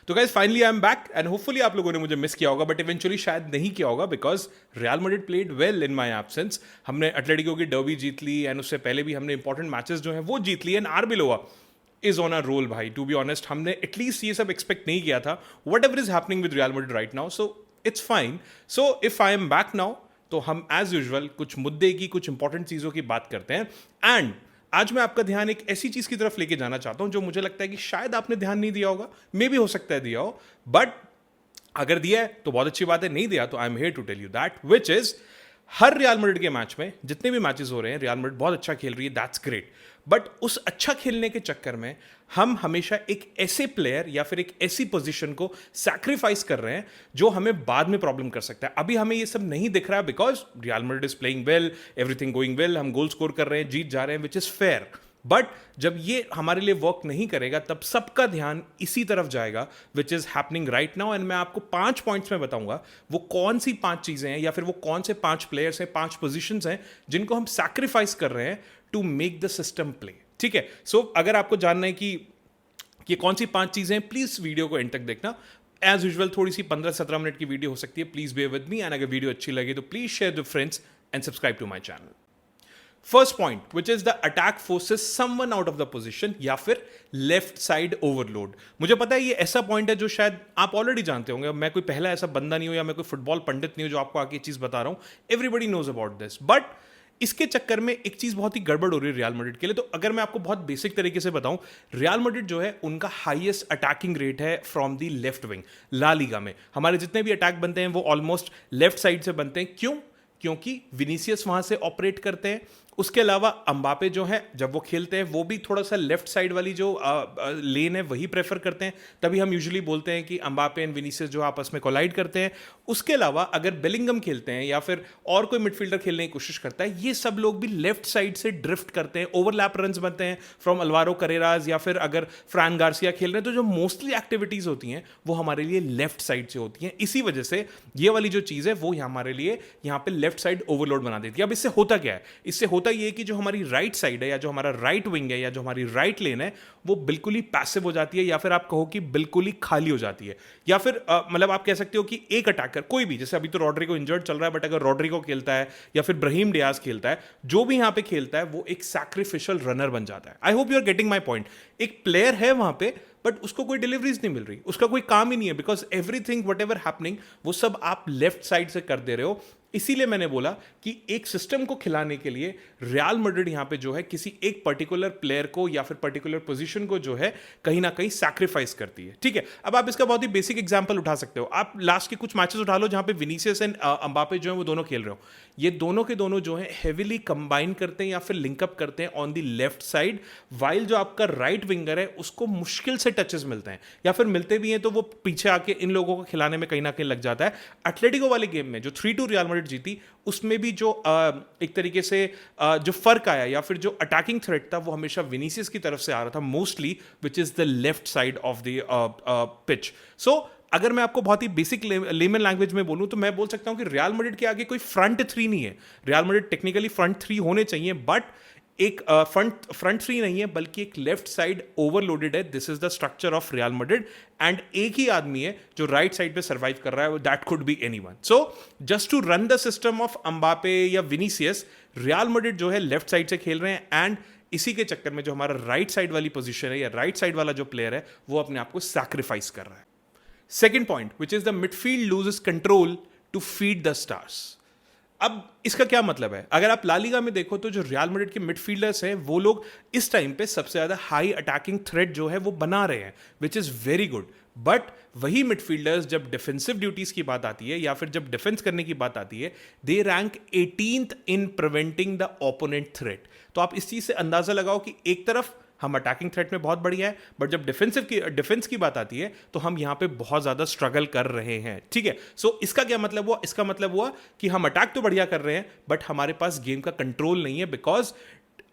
तो guys finally I am back and hopefully आप लोगों ने मुझे मिस किया होगा, बट इवेंचुअली शायद नहीं किया होगा because real Madrid played well in my absence. हमने एटलेटिको की डर्बी जीत ली एंड उससे पहले भी हमने इंपॉर्टेंट मैचेस जो हैं वो जीत लिए and Arbeloa is on a roll भाई. टू बी ऑनेस्ट हमने एटलीस्ट ये सब एक्सपेक्ट नहीं किया था. Whatever is happening with Real Madrid right now, so it's fine. So if I am back now तो हम एज यूजुअल कुछ मुद्दे की, कुछ इंपॉर्टेंट चीज़ों की बात करते हैं. एंड आज मैं आपका ध्यान एक ऐसी चीज़ की तरफ लेके जाना चाहता हूं जो मुझे लगता है कि शायद आपने ध्यान नहीं दिया होगा, मे भी हो सकता है दिया हो, बट अगर दिया है तो बहुत अच्छी बात है, नहीं दिया तो I am here to tell you that, which is हर रियल मैड्रिड के मैच में जितने भी मैचेस हो रहे हैं रियल मैड्रिड बहुत अच्छा खेल रही है, दैट्स ग्रेट. बट उस अच्छा खेलने के चक्कर में हम हमेशा एक ऐसे प्लेयर या फिर एक ऐसी पोजीशन को सैक्रिफाइस कर रहे हैं जो हमें बाद में प्रॉब्लम कर सकता है. अभी हमें ये सब नहीं दिख रहा है because real Madrid is playing well, everything going well, हम गोल स्कोर कर रहे हैं, जीत जा रहे हैं, विच इज फेयर. बट जब ये हमारे लिए वर्क नहीं करेगा तब सबका ध्यान इसी तरफ जाएगा, which is happening right now. And मैं आपको 5 पॉइंट्स में बताऊंगा वो कौन सी 5 चीजें हैं या फिर वो कौन से 5 प्लेयर्स हैं, 5 पोजीशंस हैं जिनको हम सैक्रिफाइस कर रहे हैं to make the system play. ठीक है, सो अगर आपको जानना है कि ये कौन सी 5 चीजें हैं, प्लीज वीडियो को एंड तक देखना. एज यूजुअल थोड़ी सी 15-17 मिनट की वीडियो हो सकती है, please be with me. And अगर वीडियो अच्छी लगे तो please share with friends and subscribe to my channel. First point which is the attack forces someone out of the position या फिर लेफ्ट साइड ओवरलोड. मुझे पता है ये ऐसा पॉइंट है जो शायद आप ऑलरेडी जानते होंगे. मैं कोई पहला ऐसा बंदा नहीं हूं या मैं कोई फुटबॉल पंडित नहीं हूं जो आपको आके चीज बता रहा हूं. Everybody knows about this, but इसके चक्कर में एक चीज बहुत ही गड़बड़ हो रही है रियल मैड्रिड के लिए. तो अगर मैं आपको बहुत बेसिक तरीके से बताऊं, रियल मैड्रिड जो है उनका हाईएस्ट अटैकिंग रेट है from the left wing. La Liga में हमारे जितने भी अटैक बनते हैं वो ऑलमोस्ट लेफ्ट साइड से बनते हैं. क्यों? क्योंकि विनीसियस वहां से ऑपरेट करते हैं. उसके अलावा अम्बापे जो है जब वो खेलते हैं वो भी थोड़ा सा लेफ्ट साइड वाली जो लेन है वही प्रेफर करते हैं. तभी हम यूजुअली बोलते हैं कि अम्बापे एंड विनीसियस जो आपस में कोलाइड करते हैं. उसके अलावा अगर बेलिंगम खेलते हैं या फिर और कोई मिडफील्डर खेलने की कोशिश करता है, ये सब लोग भी लेफ्ट साइड से ड्रिफ्ट करते हैं. ओवरलैप रन्स बनते हैं फ्रॉम अलवारो करेराज या फिर अगर फ्रैन गार्सिया खेल रहे हैं तो जो मोस्टली एक्टिविटीज होती हैं वो हमारे लिए लेफ्ट साइड से होती हैं. इसी वजह से ये वाली जो चीज़ है वो हमारे लिए यहाँ पे लेफ्ट साइड ओवरलोड बना देती है. अब इससे होता क्या है? इससे होता ये कि जो हमारी राइट साइड है या जो हमारा राइट विंग है या जो हमारी राइट लेन है वो बिल्कुल ही पैसिव हो जाती है या फिर आप कहो कि बिल्कुल ही खाली हो जाती है. या फिर मतलब आप कह सकते हो कि एक अटैकर कोई भी, जैसे अभी तो रॉड्रिगो इंजर्ड चल रहा है, बट अगर रॉड्रिगो खेलता है या फिर ब्राहीम डियाज खेलता है, जो भी यहां पे खेलता है वो एक सैक्रिफिशियल रनर बन जाता है. I hope you are getting my point. एक प्लेयर है वहां पे बट उसको कोई डिलीवरीज नहीं मिल रही, उसका कोई काम ही नहीं है because everything what ever happening वो सब आप लेफ्ट साइड से कर दे रहे हो. इसीलिए मैंने बोला कि एक सिस्टम को खिलाने के लिए रियल मैड्रिड यहां पे जो है किसी एक पर्टिकुलर प्लेयर को या फिर पर्टिकुलर पोजीशन को जो है कहीं ना कहीं सैक्रिफाइस करती है. ठीक है, अब आप इसका बहुत ही बेसिक एग्जांपल उठा सकते हो. आप लास्ट के कुछ मैचेस उठा लो जहां पे विनीसियस एंड अम्बापे जो है वो दोनों खेल रहे हो. ये दोनों के दोनों जो है हेविली कंबाइन करते हैं या फिर लिंकअप करते हैं on the left side, while जो आपका राइट विंगर है उसको मुश्किल से टचेस मिलते हैं या फिर मिलते भी हैं तो वो पीछे आके इन लोगों को खिलाने में कहीं ना कहीं लग जाता है. एटलेटिको वाले गेम में जो 3-2 रियल मैड्रिड जीती उसमें भी जो एक तरीके से जो फर्क आया या फिर जो अटैकिंग थ्रेट था वो हमेशा विनीसियस की तरफ से आ रहा था mostly, which is the left side of the pitch. So अगर मैं आपको बहुत ही बेसिक लेमन लैंग्वेज में बोलूं तो मैं बोल सकता हूं कि रियल मैड्रिड के आगे कोई फ्रंट 3 नहीं है. रियल मैड्रिड टेक्निकली फ्रंट 3 होने चाहिए बट एक फ्रंट 3 नहीं है बल्कि एक लेफ्ट साइड ओवरलोडेड है. This is the structure of real Madrid and एक ही आदमी है जो राइट साइड पे सर्वाइव कर रहा है, that could be anyone. So just to run the system of Mbappe या विनीसियस, रियल मैड्रिड जो है लेफ्ट साइड से खेल रहे हैं एंड इसी के चक्कर में जो हमारा राइट साइड वाली पोजीशन है या राइट साइड वाला जो प्लेयर है वो अपने आप को सैक्रिफाइस कर रहा है. Second point which is the midfield loses control to feed the stars. अब इसका क्या मतलब है? अगर आप ला लीगा में देखो तो जो रियल मैड्रिड के मिडफील्डर्स हैं वो लोग इस टाइम पे सबसे ज्यादा हाई अटैकिंग थ्रेट जो है वो बना रहे हैं, which is very good. But वही मिडफील्डर्स जब डिफेंसिव ड्यूटीज की बात आती है या फिर जब डिफेंस करने की बात आती है, they rank 18th in preventing the opponent threat. तो आप इस चीज से अंदाजा लगाओ कि एक तरफ हम अटैकिंग थ्रेट में बहुत बढ़िया है बट जब डिफेंस की बात आती है तो हम यहां पे बहुत ज्यादा स्ट्रगल कर रहे हैं. ठीक है, सो इसका क्या मतलब हुआ? इसका मतलब हुआ कि हम अटैक तो बढ़िया कर रहे हैं बट हमारे पास गेम का कंट्रोल नहीं है because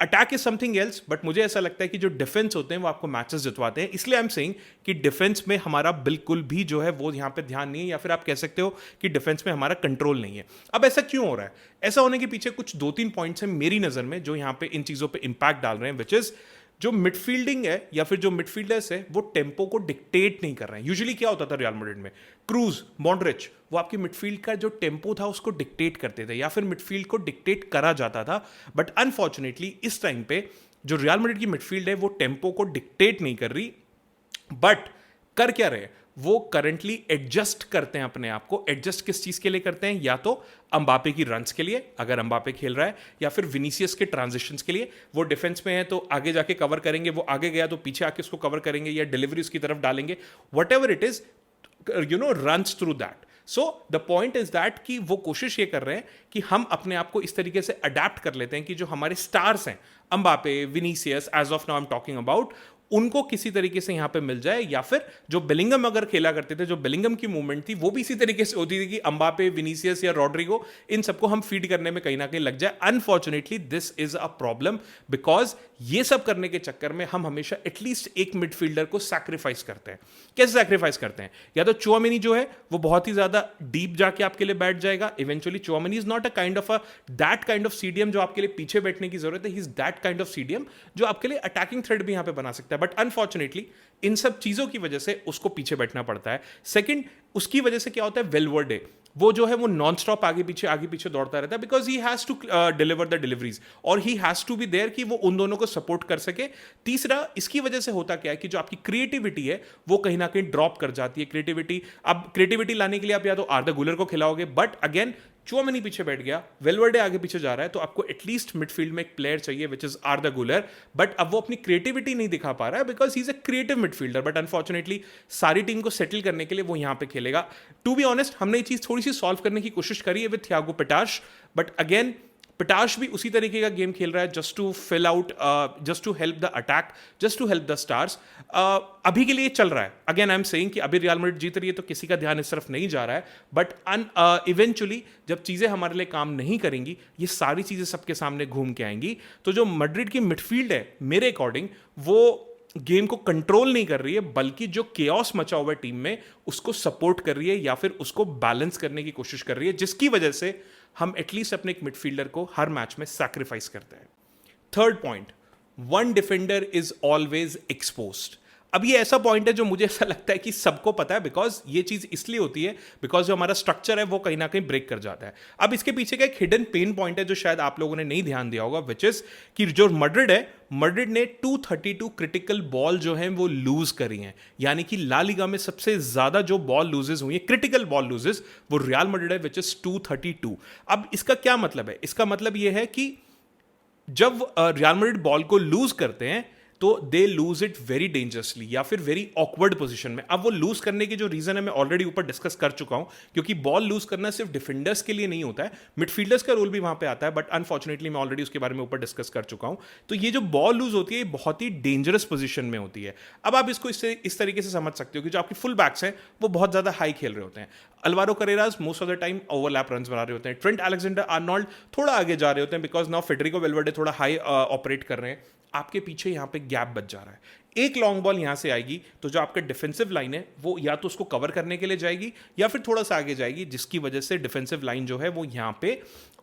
attack is something else. But मुझे ऐसा लगता है कि जो डिफेंस होते हैं वो आपको मैचेस जितवाते हैं. इसलिए आई एम सेइंग कि डिफेंस में हमारा बिल्कुल भी जो है वो यहां पे ध्यान नहीं है या फिर आप कह सकते हो कि डिफेंस में हमारा कंट्रोल नहीं है. अब ऐसा क्यों हो रहा है? ऐसा होने के पीछे कुछ 2-3 पॉइंट्स हैं मेरी नजर में जो यहां पे इन चीजों पे इंपैक्ट डाल रहे हैं, विच इज जो मिडफील्डिंग है या फिर जो मिडफील्डर्स है वो टेम्पो को डिक्टेट नहीं कर रहे हैं. यूजुअली क्या होता था रियल मैड्रिड में, क्रूज, मॉडरिच, वो आपकी मिडफील्ड का जो टेम्पो था उसको डिक्टेट करते थे या फिर मिडफील्ड को डिक्टेट करा जाता था. बट अनफॉर्चुनेटली इस टाइम पे जो रियल मैड्रिड की मिडफील्ड है वो टेम्पो को डिक्टेट नहीं कर रही, बट कर क्या रहे, वो करंटली एडजस्ट करते हैं अपने आप को. एडजस्ट किस चीज के लिए करते हैं, या तो अंबापे की रन्स के लिए अगर अंबापे खेल रहा है, या फिर विनीसियस के ट्रांजिशंस के लिए. वो डिफेंस में है तो आगे जाके कवर करेंगे, वो आगे गया तो पीछे आके उसको कवर करेंगे या डिलीवरी उसकी तरफ डालेंगे, what ever it is, runs through that. So the point is that कि वो कोशिश ये कर रहे हैं कि हम अपने आप को इस तरीके से अडेप्ट कर लेते हैं कि जो हमारे स्टार्स हैं, Mbappe, Vinicius, as of now I am talking about, उनको किसी तरीके से यहां पे मिल जाए, या फिर जो बेलिंगम अगर खेला करते थे, जो बेलिंगम की मूवमेंट थी वो भी इसी तरीके से होती थी कि अंबापे, विनीसियस या रॉड्रिगो, इन सबको हम फीड करने में कहीं ना कहीं लग जाए. Unfortunately this is a problem, because ये सब करने के चक्कर में हम हमेशा एटलीस्ट एक मिडफील्डर को सैक्रिफाइस करते हैं. कैसे सैक्रिफाइस करते हैं, या तो चुआमेनी जो है वो बहुत ही ज्यादा डीप जाके आपके लिए बैठ जाएगा. Eventually Tchouameni is not a kind of that kind of CDM जो आपके लिए पीछे बैठने की जरूरत है. He is that kind of CDM जो आपके लिए अटैकिंग थ्रेड भी यहां पे बना सकता है. बट अनफॉर्चुनेटली इन सब चीजों की वजह से उसको पीछे बैठना पड़ता है. सेकंड, उसकी वजह से क्या होता है, वेलवर्डे वो जो है वो नॉन स्टॉप आगे पीछे दौड़ता रहता है, because he has to deliver the deliveries, और he has to be there कि वो उन दोनों को सपोर्ट कर सके. तीसरा, इसकी वजह से होता क्या है कि जो आपकी क्रिएटिविटी है वो कहीं ना कहीं ड्रॉप कर जाती है. क्रिएटिविटी लाने के लिए आप या तो आर्दा गुलर को खिलाओगे, बट अगेन चुआमेनी पीछे बैठ गया, वेलवर्डे आगे पीछे जा रहा है, तो आपको एटलीस्ट मिडफील्ड में एक प्लेयर चाहिए विच इज आर्दा गुलर. बट अब वो अपनी क्रिएटिविटी नहीं दिखा पा रहा है because he is a creative midfielder. But unfortunately सारी टीम को सेटल करने के लिए वो यहां पे खेलेगा. टू बी ऑनेस्ट, हमने ये चीज थोड़ी सी सॉल्व करने की कोशिश करी है with Thiago Pitarch, but again Pitarch भी उसी तरीके का गेम खेल रहा है, just to fill out, just to help the attack, just to help the stars. अभी के लिए चल रहा है. अगेन आई एम सेइंग कि अभी रियल मैड्रिड जीत रही है तो किसी का ध्यान इस तरफ नहीं जा रहा है, बट इवेंचुअली जब चीजें हमारे लिए काम नहीं करेंगी, ये सारी चीजें सबके सामने घूम के आएंगी. तो जो मैड्रिड की मिडफील्ड है मेरे अकॉर्डिंग वो गेम को कंट्रोल नहीं कर रही है, बल्कि जो केओस मचा हुआ है टीम में उसको सपोर्ट कर रही है या फिर उसको बैलेंस करने की कोशिश कर रही है, जिसकी वजह से हम एटलीस्ट अपने एक मिडफील्डर को हर मैच में सैक्रिफाइस करते हैं. Third point, one defender is always exposed. अब ये ऐसा पॉइंट है जो मुझे ऐसा लगता है कि सबको पता है, बिकॉज ये चीज इसलिए होती है बिकॉज जो हमारा स्ट्रक्चर है वो कहीं ना कहीं ब्रेक कर जाता है. अब इसके पीछे का एक हिडन पेन पॉइंट है जो शायद आप लोगों ने नहीं ध्यान दिया होगा, विच इज कि जो मैड्रिड ने 232 क्रिटिकल बॉल जो है वो लूज करी हैं. यानी कि ला लीगा में सबसे ज्यादा जो बॉल लूजेस हुई है, क्रिटिकल बॉल लूजेस, वो रियल मैड्रिड है विच इज 232. अब इसका क्या मतलब है, इसका मतलब ये है कि जब रियल मैड्रिड बॉल को लूज करते हैं तो they lose it very dangerously या फिर वेरी ऑकवर्ड पोजीशन में. अब वो लूज करने की जो रीजन है मैं ऑलरेडी ऊपर डिस्कस कर चुका हूं, क्योंकि बॉल लूज करना सिर्फ डिफेंडर्स के लिए नहीं होता है, मिडफील्डर्स का रोल भी वहां पे आता है, बट अनफॉर्चुनेटली मैं ऑलरेडी उसके बारे में ऊपर डिस्कस कर चुका हूं. तो ये जो बॉल लूज होती है ये बहुत ही डेंजरस पोजीशन में होती है. अब आप इसको इस तरीके से समझ सकते हो कि जो आपके फुल बैक्स हैं वो बहुत ज्यादा हाई खेल रहे होते हैं. Alvaro Carreras most of the time overlap runs बना रहे होते हैं. ट्रेंट अलेक्जेंडर आर्नोल्ड थोड़ा आगे जा रहे होते हैं बिकॉज नाउ फेडरिको वेलवर्डे थोड़ा हाई ऑपरेट कर रहे हैं. आपके पीछे यहां पे गैप बच जा रहा है. एक लॉन्ग बॉल यहां से आएगी तो जो आपका डिफेंसिव लाइन है वो या तो उसको कवर करने के लिए जाएगी या फिर थोड़ा सा आगे जाएगी, जिसकी वजह से डिफेंसिव लाइन जो है वो यहां पे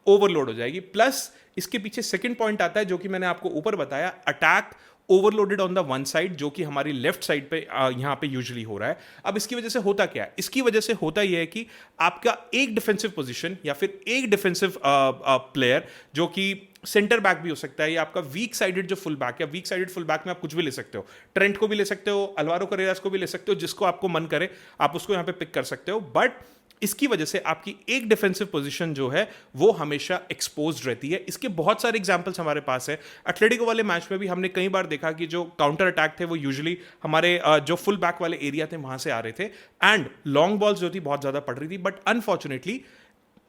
ओवरलोड हो जाएगी. प्लस इसके पीछे सेकंड पॉइंट आता है जो कि मैंने आपको ऊपर बताया, attack overloaded on the one side, जो कि हमारी लेफ्ट साइड पे यहां पे यूजुअली हो रहा है. अब इसकी वजह से होता क्या है, इसकी वजह से होता यह है कि आपका एक डिफेंसिव पोजीशन या फिर एक डिफेंसिव प्लेयर जो कि सेंटर बैक भी हो सकता है, या आपका वीक साइडेड जो फुल बैक, या वीक साइडेड फुल बैक में आप कुछ भी ले सकते हो, ट्रेंट को भी ले सकते हो, अल्वारो करेरास को भी ले सकते हो, जिसको आपको मन करे आप उसको यहां पे पिक कर सकते हो. बट इसकी वजह से आपकी एक डिफेंसिव पोजीशन जो है वो हमेशा एक्सपोज्ड रहती है. इसके बहुत सारे एग्जांपल्स हमारे पास है. एटलेटिको वाले मैच में भी हमने कई बार देखा कि जो काउंटर अटैक थे वो यूजुअली हमारे जो फुल बैक वाले एरिया थे वहां से आ रहे थे, एंड लॉन्ग बॉल्स जो थी बहुत ज्यादा पड़ रही थी. But unfortunately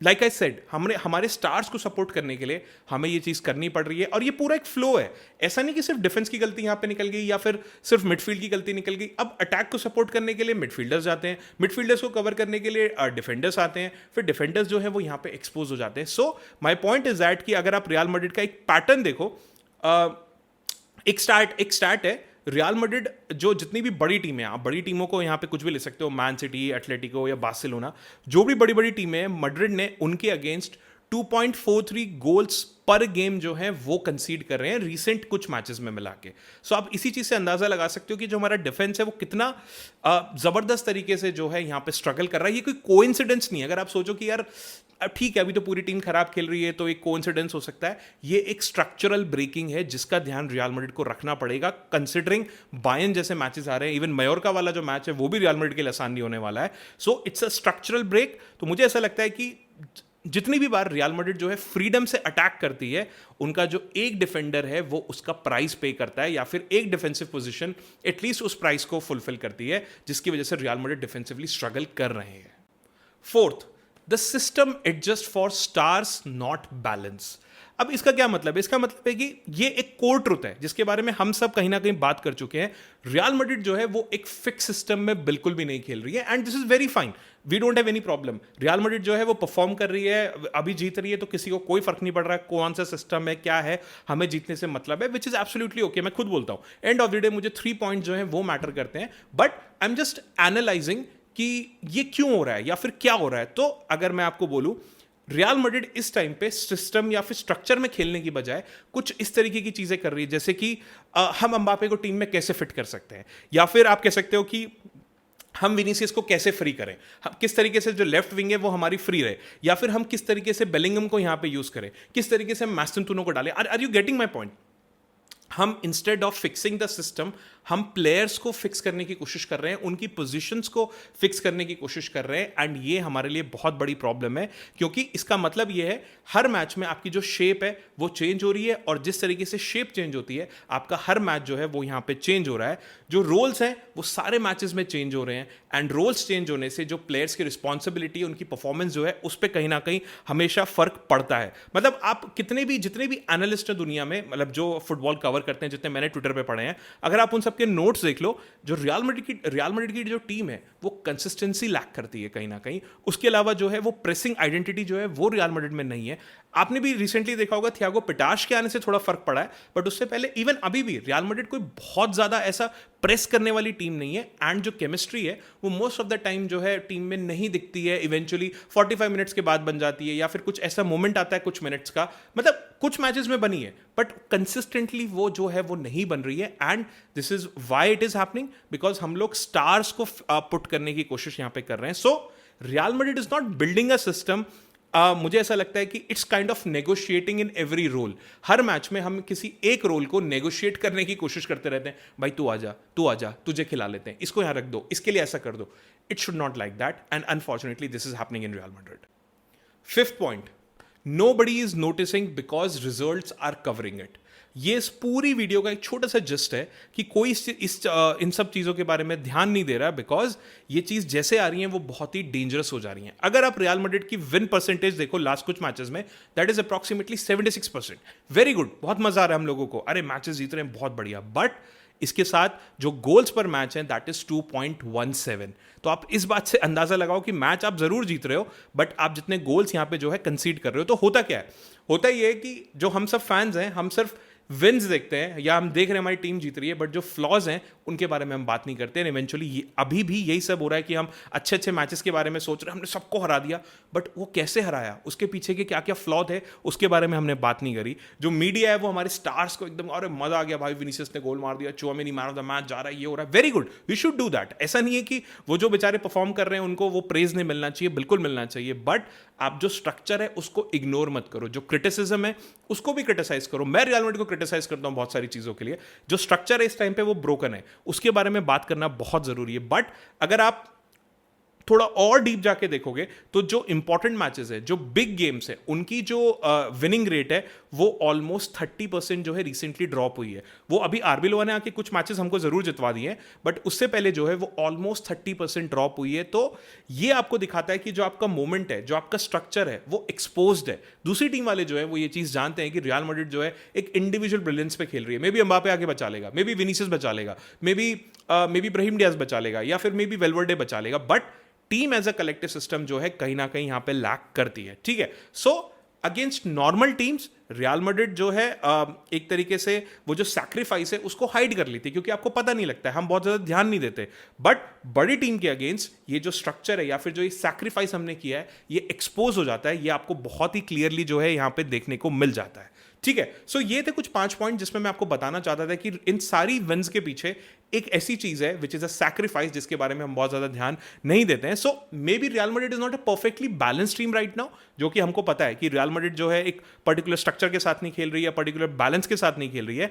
like I said, हमारे स्टार्स को सपोर्ट करने के लिए हमें ये चीज करनी पड़ रही है, और ये पूरा एक फ्लो है. ऐसा नहीं कि सिर्फ डिफेंस की गलती यहां पे निकल गई या फिर सिर्फ मिडफील्ड की गलती निकल गई. अब अटैक को सपोर्ट करने के लिए मिडफील्डर्स जाते हैं, मिडफील्डर्स को कवर करने के लिए डिफेंडर्स आते हैं, फिर डिफेंडर्स जो है वो यहां पे एक्सपोज हो जाते हैं. सो माई पॉइंट इज दैट कि अगर आप रियल मैड्रिड का एक पैटर्न देखो, एक स्टार्ट है. रियल मैड्रिड जो जितनी भी बड़ी टीमें हैं, आप बड़ी टीमों को यहाँ पे कुछ भी ले सकते हो, मैन सिटी, एटलेटिको या बार्सिलोना, जो भी बड़ी बड़ी टीमें हैं, मैड्रिड ने उनके अगेंस्ट 2.43 गोल्स पर गेम जो है वो कंसीड कर रहे हैं रीसेंट कुछ मैचेस में मिला के। सो आप इसी चीज से अंदाजा लगा सकते हो कि जो हमारा डिफेंस है वो कितना जबरदस्त तरीके से जो है यहाँ पे स्ट्रगल कर रहा है। ये कोई कोइंसिडेंस नहीं है। अगर आप सोचो कि यार अब ठीक है अभी तो पूरी टीम खराब खेल रही है तो एक कोइंसिडेंस हो सकता है, ये एक स्ट्रक्चरल ब्रेकिंग है जिसका ध्यान रियल मैड्रिड को रखना पड़ेगा, कंसिडरिंग बायर्न जैसे मैचेस आ रहे हैं। इवन मयोर्का वाला जो मैच है वो भी रियल मैड्रिड के लिए आसान नहीं होने वाला है। So it's a structural break. तो मुझे ऐसा लगता है कि जितनी भी बार रियल मैड्रिड जो है फ्रीडम से अटैक करती है, उनका जो एक डिफेंडर है वो उसका प्राइस पे करता है, या फिर एक डिफेंसिव पोजीशन एटलीस्ट उस प्राइस को फुलफिल करती है, जिसकी वजह से रियल मैड्रिड डिफेंसिवली स्ट्रगल कर रहे हैं। Fourth, the system adjust for stars not balance. अब इसका क्या मतलब है? इसका मतलब है कि ये एक कोर ट्रुथ है जिसके बारे में हम सब कहीं ना कहीं बात कर चुके हैं। रियल मैड्रिड जो है वो एक फिक्स सिस्टम में बिल्कुल भी नहीं खेल रही है, and this is very fine, we don't have any problem. Real Madrid जो है वो परफॉर्म कर रही है, अभी जीत रही है, तो किसी को कोई फर्क नहीं पड़ रहा है कौन सा सिस्टम है, क्या है, हमें जीतने से मतलब है, विच इज एब्सोल्युटली ओके। मैं खुद बोलता हूं एंड ऑफ द डे मुझे 3 पॉइंट जो है वो मैटर करते हैं, but I am just analysing कि ये क्यों हो रहा है या फिर क्या हो रहा है। तो अगर मैं आपको बोलूं, रियल मैड्रिड इस टाइम पे सिस्टम या फिर स्ट्रक्चर में खेलने की बजाय कुछ इस तरीके की चीजें कर रही है, जैसे कि हम एम्बापे को टीम में कैसे फिट कर सकते हैं, या फिर आप कह सकते हो कि हम विनीसियस को कैसे फ्री करें, हम किस तरीके से जो लेफ्ट विंग है वो हमारी फ्री रहे, या फिर हम किस तरीके से बेलिंगम को यहां पे यूज करें, किस तरीके से हम मैस्टनटूनो को डालें। Are you getting my point? हम instead of fixing the system, हम प्लेयर्स को फिक्स करने की कोशिश कर रहे हैं, उनकी पोजीशंस को फिक्स करने की कोशिश कर रहे हैं, एंड ये हमारे लिए बहुत बड़ी प्रॉब्लम है, क्योंकि इसका मतलब ये है हर मैच में आपकी जो शेप है वो चेंज हो रही है, और जिस तरीके से शेप चेंज होती है आपका हर मैच जो है वो यहाँ पे चेंज हो रहा है। जो रोल्स हैं वो सारे मैचेस में चेंज हो रहे हैं, एंड रोल्स चेंज होने से जो प्लेयर्स की रिस्पॉन्सिबिलिटी, उनकी परफॉर्मेंस जो है उस पर कहीं ना कहीं हमेशा फर्क पड़ता है। मतलब आप जितने भी एनालिस्ट हैं दुनिया में, मतलब जो फुटबॉल कवर करते हैं, जितने मैंने ट्विटर पे पढ़े हैं, अगर आप उन सबके नोट्स देख लो, जो रियल मैड्रिड की जो टीम है वो कंसिस्टेंसी लैक करती है कहीं ना कहीं। उसके अलावा जो है वो प्रेसिंग आइडेंटिटी जो है वो रियल मैड्रिड में नहीं है। आपने भी रिसेंटली देखा होगा थियागो पिटाश के आने से थोड़ा फर्क पड़ा है, बट उससे पहले इवन अभी भी रियल मैड्रिड कोई बहुत ज्यादा ऐसा प्रेस करने वाली टीम नहीं है, एंड जो केमिस्ट्री है वो मोस्ट ऑफ द टाइम जो है टीम में नहीं दिखती है, इवेंचुअली 45 मिनट्स के बाद बन जाती है, या फिर कुछ ऐसा मोमेंट आता है कुछ मिनट्स का, मतलब कुछ मैचेस में बनी है, बट कंसिस्टेंटली वो जो है वो नहीं बन रही है, and this is why it is happening, because हम लोग स्टार्स को पुट करने की कोशिश यहां पे कर रहे हैं। So Real Madrid is not building a system. मुझे ऐसा लगता है कि it's kind of negotiating in every role. हर मैच में हम किसी एक रोल को नेगोशिएट करने की कोशिश करते रहते हैं, भाई तू आजा, तुझे खिला लेते हैं, इसको यहां रख दो, इसके लिए ऐसा कर दो। It should not like that, and unfortunately this is happening in Real Madrid. Fifth point, nobody is noticing because results are covering it. ये इस पूरी वीडियो का एक छोटा सा जस्ट है कि कोई इन सब चीज़ों के बारे में ध्यान नहीं दे रहा, बिकॉज ये चीज़ जैसे आ रही है वो बहुत ही डेंजरस हो जा रही है। अगर आप रियल मैड्रिड की विन परसेंटेज देखो लास्ट कुछ मैचेस में, that is approximately 76%। Very good, बहुत मजा आ रहा है हम लोगों को, अरे मैचेस जीत रहे हैं, बहुत बढ़िया, बट इसके साथ जो गोल्स पर मैच है दैट इज 2.17। तो आप इस बात से अंदाजा लगाओ कि मैच आप जरूर जीत रहे हो, बट आप जितने गोल्स यहां पे जो है कंसीड कर रहे हो। तो होता क्या है? होता ये है कि जो हम सब फैंस हैं, हम सिर्फ विन्स देखते हैं, या हम देख रहे हैं हमारी टीम जीत रही है, बट जो फ्लॉज हैं उनके बारे में हम बात नहीं करते हैं। इवेंचुअली अभी भी यही सब हो रहा है कि हम अच्छे अच्छे मैचेस के बारे में सोच रहे हैं, हमने सबको हरा दिया, बट वो कैसे हराया, उसके पीछे के क्या क्या फ्लॉ थे, उसके बारे में हमने बात नहीं करी। जो मीडिया है वो हमारे स्टार्स को एकदम, अरे मजा आ गया भाई, विनीसियस ने गोल मार दिया, Tchouameni man of the match जा रहा है, ये हो रहा है, very good, we should do that. ऐसा नहीं है कि वो जो बेचारे परफॉर्म कर रहे हैं उनको वो प्रेज नहीं मिलना चाहिए, बिल्कुल मिलना चाहिए, बट आप जो स्ट्रक्चर है उसको इग्नोर मत करो। जो क्रिटिसिज्म है उसको भी क्रिटिसाइज करो। मैं रियल मैड्रिड को क्रिटिसाइज करता हूं बहुत सारी चीजों के लिए। जो स्ट्रक्चर है इस टाइम पे वो ब्रोकन है, उसके बारे में बात करना बहुत जरूरी है। बट अगर आप थोड़ा और डीप जाके देखोगे तो जो इंपॉर्टेंट मैचेस है, जो बिग गेम्स है, उनकी जो विनिंग रेट है वो ऑलमोस्ट 30% जो है रिसेंटली ड्रॉप हुई है। वो अभी आरबी लोवा ने आके कुछ मैचेस हमको जरूर जितवा दिए हैं, बट उससे पहले जो है वो ऑलमोस्ट 30% ड्रॉप हुई है। तो ये आपको दिखाता है कि जो आपका मोमेंट है, जो आपका स्ट्रक्चर है, वो एक्सपोज्ड है। दूसरी टीम वाले जो है वो ये चीज जानते हैं कि रियल मैड्रिड जो है एक इंडिविजुअल ब्रिलियंस पे खेल रही है। मे बी एम्बापे आगे बचा लेगा, मे बी विनीसियस बचा लेगा, मे बी ब्राहिम डियाज बचा लेगा, या फिर मे बी वेलवर्डे बचा लेगा, but team as a collective system जो है कहीं ना कहीं यहां पे लैक करती है। ठीक है, so against normal teams real Madrid जो है एक तरीके से वो जो सैक्रिफाइस है उसको हाइड कर लेती है, क्योंकि आपको पता नहीं लगता है, हम बहुत ज़्यादा ध्यान नहीं देते। बट बड़ी टीम के अगेंस्ट ये जो स्ट्रक्चर है या फिर जो ये सैक्रिफाइस हमने किया है ये एक्सपोज हो जाता है, ये आपको बहुत ही क्लियरली जो है यहाँ पे देखने को मिल जाता है। ठीक है, सो ये थे कुछ 5 पॉइंट जिसमें मैं आपको बताना चाहता था कि इन सारी विन्स के पीछे एक ऐसी चीज है विच इज अ सैक्रिफाइस, जिसके बारे में हम बहुत ज्यादा ध्यान नहीं देते हैं। So maybe Real Madrid is not a perfectly balance team right now, जो कि हमको पता है कि रियल मैड्रिड जो है एक पर्टिकुलर स्ट्रक्चर के साथ नहीं खेल रही है, पर्टिकुलर बैलेंस के साथ नहीं खेल रही है।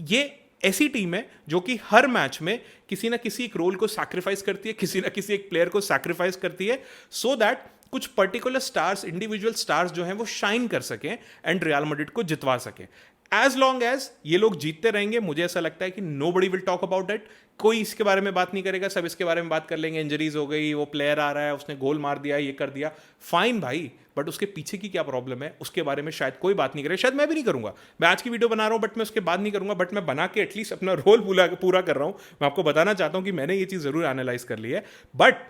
ये ऐसी टीम है जो कि हर मैच में किसी ना किसी एक रोल को सैक्रिफाइस करती है, किसी ना किसी एक प्लेयर को सैक्रिफाइस करती है, सो दैट कुछ पर्टिकुलर स्टार्स, इंडिविजुअल स्टार्स जो हैं वो शाइन कर सकें एंड रियल मैड्रिड को जितवा सकें। एज लॉन्ग एज ये लोग जीतते रहेंगे, मुझे ऐसा लगता है कि nobody will talk about it, कोई इसके बारे में बात नहीं करेगा, सब इसके बारे में बात कर लेंगे, इंजरीज हो गई, वो प्लेयर आ रहा है, उसने गोल मार दिया, ये कर दिया, फाइन भाई, बट उसके पीछे की क्या प्रॉब्लम है उसके बारे में शायद कोई बात नहीं करे, शायद मैं भी नहीं करूंगा। मैं आज की वीडियो बना रहा हूं बट मैं उसके बाद नहीं करूंगा, बट मैं बना के एटलीस्ट अपना रोल पूरा कर रहा हूं। मैं आपको बताना चाहता हूं कि मैंने ये चीज़ जरूर एनालाइज कर ली है। बट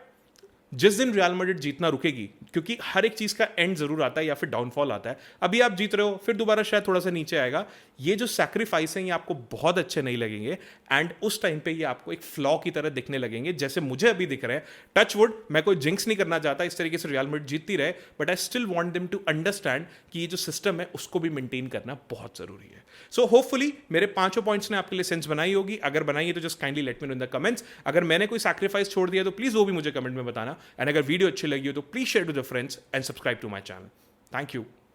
जिस दिन रियल मैड्रिड जीतना रुकेगी, क्योंकि हर एक चीज का एंड जरूर आता है या फिर डाउनफॉल आता है, अभी आप जीत रहे हो फिर दोबारा शायद थोड़ा सा नीचे आएगा, ये जो सैक्रिफाइस है ये आपको बहुत अच्छे नहीं लगेंगे एंड उस टाइम पे ये आपको एक फ्लॉ की तरह दिखने लगेंगे, जैसे मुझे अभी दिख रहे हैं। टच वुड, मैं कोई जिंक्स नहीं करना चाहता, इस तरीके से रियल मैड्रिड जीतती रहे, but I still want them to understand कि ये जो सिस्टम है उसको भी मेंटेन करना बहुत जरूरी है। सो होपफुली मेरे 5 पॉइंट्स ने आपके लिए सेंस बनाई होगी, अगर बनाई है तो just kindly let me know in the comments. अगर मैंने कोई सैक्रिफाइस छोड़ दिया तो प्लीज वो भी मुझे कमेंट में बताना, एंड अगर वीडियो अच्छी लगी हो तो please share to the friends and subscribe to my channel. Thank you.